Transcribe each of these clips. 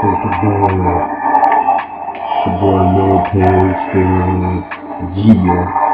the boy Lil Pistol, yeah.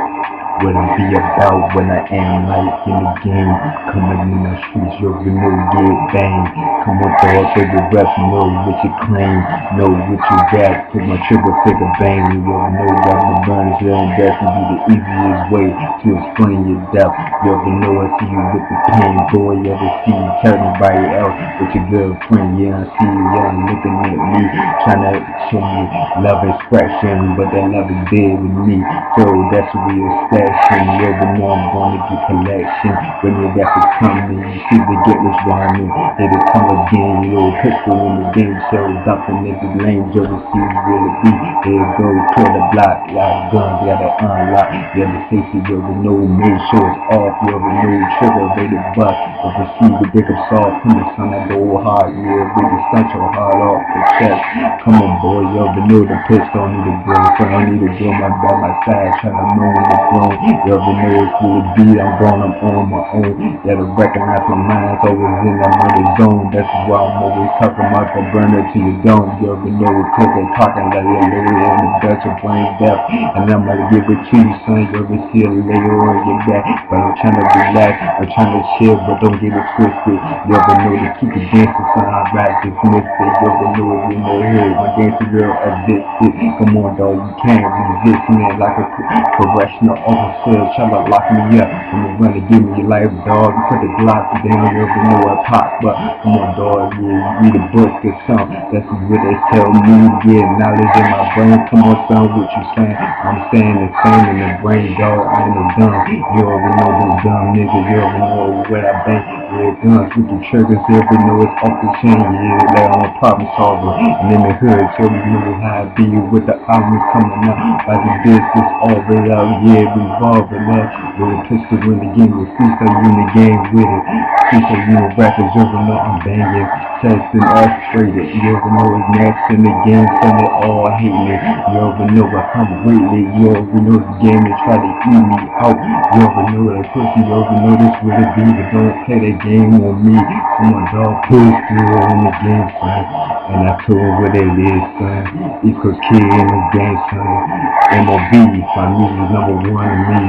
What I be about when I am like in the game. Coming in the streets, you already know get bang. Come on, dog, so the rest know what you claim, know what you got. Put my triple figure bang. You already know that the burners there, and that's gonna be the easiest way to explain your doubt. You already know I see you with the pain, boy. You ever see you tell anybody else with your girlfriend? Yeah, I see you, yeah, looking at me, trying to show me love expression, but they never did with me. So that's a real station. You ever know I'm gonna get collection. When you got to come in, you see the get what's rhyming. It'll come again, you know, pistol in the game shows up in niggas lanes, you ever see where it be. There it go, clear the block, like guns, gotta unlock. You ever safety, you ever know, make sure it's off, you ever know, trigger, ready to bust. Ever see the break up soft, come on son, I go hard, yeah, really stunt your heart off the chest. Come on boy, you ever know the pistol, I need a girlfriend, I need a girl by my side, trying to know when it's wrong. You ever know it's who it be, I'm going, I'm on my own. You gotta recognize my mind's always in that murder zone. That's why I'm always talking about the burner to your dome. You ever know it's clicking, talking like a lady on the Dutch of brain death. And I'm gonna give it to you, son. You ever see a lady on your back? But I'm trying to relax, I'm trying to chill, but don't get it twisted. You ever know to keep it dancing, son, I'd rather dismiss it. You ever know it's in the hood, my dancing girl addicted. Come on, dog, you can't resist me like a correctional officer. Try to lock me up, I'm gonna give me your life, dog. You put the Glock down, you ever know I pop, but come on, dog, yeah, you read a book or something. That's what they tell me to get knowledge in my brain. Come on, son, what you saying? I'm saying the same in the brain, dog. I ain't no dumb. You already know those dumb niggas. You already know where I bang. Yeah, guns with the triggers. You already know it's off the chain. Yeah, like I'm a problem solver. And in the hood, you already know how I be with the army coming out. Like the business all the way out. Yeah, revolving up. With a pistol in the game. With freestyle in the game with it. Freestyle, you know, rappers. You already know I'm banging. Testing, orchestrated. You already know it's next in the game. So they all hate me. You already know I come greatly. You already know the game. They try to eat me out. You already know that pussy. You already know this what it be. But don't play that game on me. Come on, dog. Pistol in the game, son. And I told what it is, son. East Coast kid in the game, son. MOB, my music is #1 to me.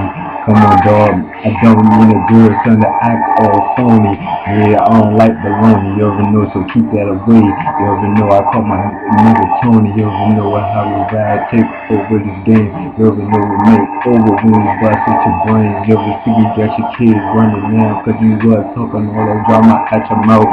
Come on, dog. I don't mean a girl, son, to act all phony. Yeah, I don't like baloney. You already know, so keep that away. You already know I call my nigga Tony. You already know how we ride, take over this game. You already know we make over when we bust at your brain. You already see we got your kids running now, cause you was talking all that drama at your mouth.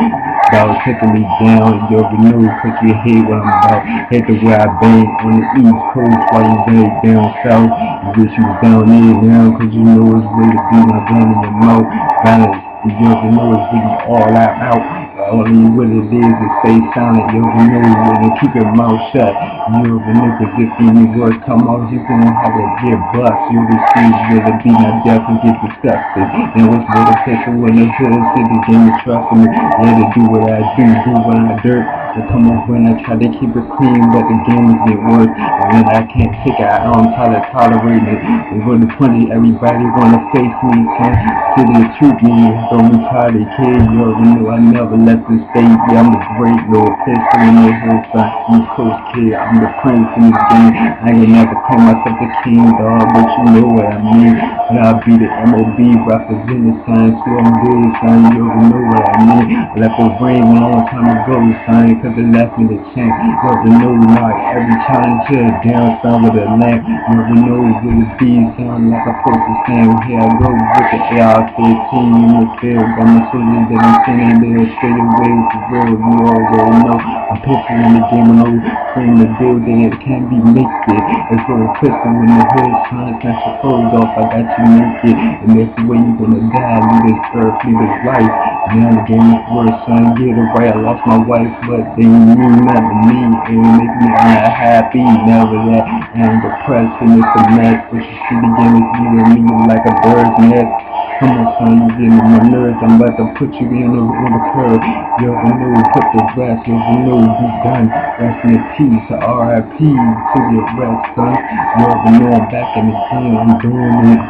That was taking me down. You already know, cause you hate what I'm about. Hate the way I bang on the East Coast while you bang down south. You wish you was down there now, cause you know it's way to be my gun in your mouth. Balance. You already know it's really all out. Only what it is stay silent. You already know when to keep your mouth shut. You already know, cause if any words come out, you gonna have to get bust. You receive where the beat, not death and get disgusted. And what's with a pistol in the hood, city game of trust me. Yeah, to do what I do what I dirt. To come up when I try to keep it clean, but the games get worse. And when I can't take it, I don't try to tolerate it. And for the funny, everybody wanna face me, son. See they treat me, don't retarded kid. You already know I never left the state. Yeah, I'm a great little pistol in the hood, son. East Coast kid, I'm the prince in this game. I ain't never call myself the king, dog, but you know what I mean. And I'll be the MOB representing, son. So I'm good, son. You already know what I mean. I left the ring a long time ago, son. Cause it left me the chance. You already know not every challenge is down, son, with a lamp. You already know what it be, son, like a poster stand. Here I go with the AR-15 in the field. Got my soldiers that I'm sending there straight away for real. You already know I'm pistol in the game, I know in the building, it can't be mixed. It's for a pistol in the hood, son. Snatch your clothes off, I got you naked. And that's the way you're gonna die, leave this earth, leave this life. Now the game is worse, son. Get it right, I lost my wife, but they mean nothing to me. It make me unhappy, never that. I'm depressed and it's a mess. But you see the game is leaving me like a bird's nest. Come on, son, you getting on my nerves. I'm about to put you in the curve. You already know, put the rest. You already know, you done. Rest in peace, RIP to your rest, son. You already know I'm back in the game. I'm doing it.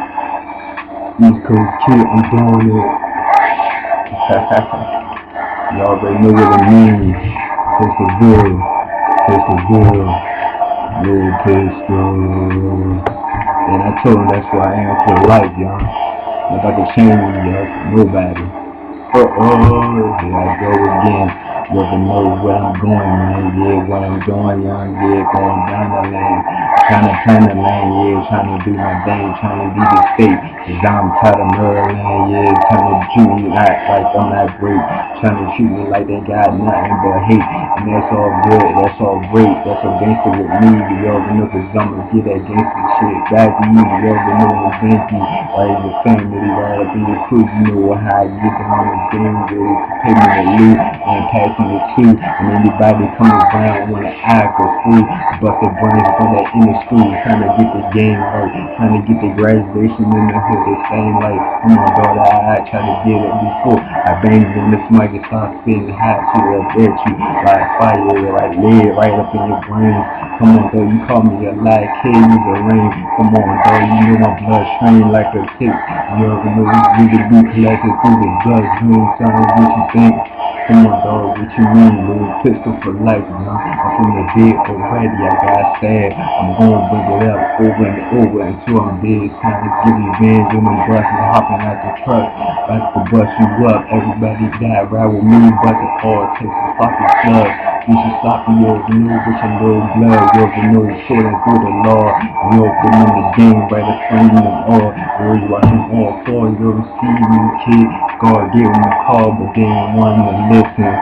East Coast kid, I'm doing it. You already know what it means. It's the real. Pistol Bill, Lil Pistol. And I told him that's who I am for life, y'all. Nobody can change me, y'all. Nobody. Here I go again. You ever know where I'm going, man? Yeah, where I'm going, young. Yeah, going down the lane. Trying to turn the lane, yeah. Trying to do my thing. Trying to lead the state. Cause I'm tired of murdering, yeah. Trying to treat me like I'm not great. Trying to treat me like they got nothing but hate. And that's all good. That's all great. That's a gangster with me. You ever know, cause I'ma get that gangster shit back to you. You ever know it's gangster. Like your family, right up in your crew. You know how I get down the game with it. Pay me the loot and passing the two. And anybody coming around wanna act a fool. Bust their brains for that in the school. Trying to get the game right. Trying to get the graduation in the hood. The same like, come on, daughter, I try to get it before. I banged in this mic and start spitting hot shit up at you. Like fire, like lead right up in your brain. Come on, though, you call me a lie, kid, use a rain. Come on, though, you know my blood strain like a tick. You ever know we the beat collected through the bloodstream, son, what you think? Come on, dog, what you mean, Lil Pistol for life, man? I'm from the dead already, I got sad. I'm gonna bring it up over and over until I'm dead. Trying to get revenge on them buses, hopping out the truck. About to bust you up, everybody died, ride with me, but the all takes a fucking slug. You should stop me, you ever know with your little blood, you ever know sorting through the law. You ever in the game, right in front of them all. You watching all four, you ever see me, kid? God gave him a call, but they didn't want to listen.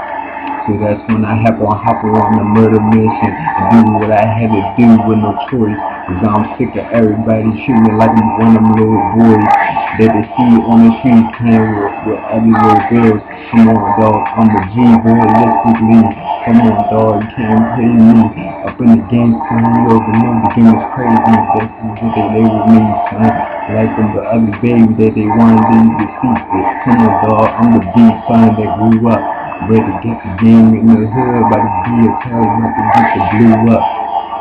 So that's when I hop on the murder mission and do what I had to do with no choice. Cause I'm sick of everybody treating me like I'm one of them little boys that they see on the streets playing with other little girls. Come on, dog, I'm a G, realistically. Come on, dog, you can't play me up in the game, son. You over know the game is crazy. That's what they label me, son. Like from the other baby that they wanted to be deceased. Come on, dog, I'm the beat son that grew up. Ready to get the game in the hood, about to be a tell you not to get the blue up.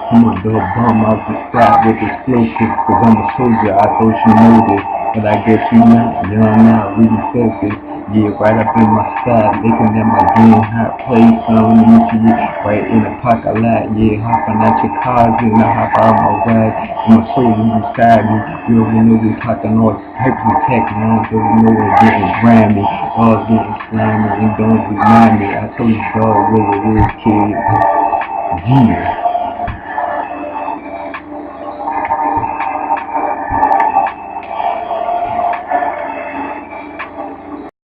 Come on, dog, bomb out the spot with explosives, cause I'm a soldier, I thought you know this. But I guess you not, you're not really focused. Yeah, right up in my side, looking at my game, hot play, son, let me see it. Right in the pocket lot, yeah, hopping out your cars, and I hop out my ride. And my soldier beside me, you already know we talking all types of tech, and I don't really know what's getting grimy. Dogs getting slimy, and don't remind me. I told you, dog, what it is, kid. Yeah.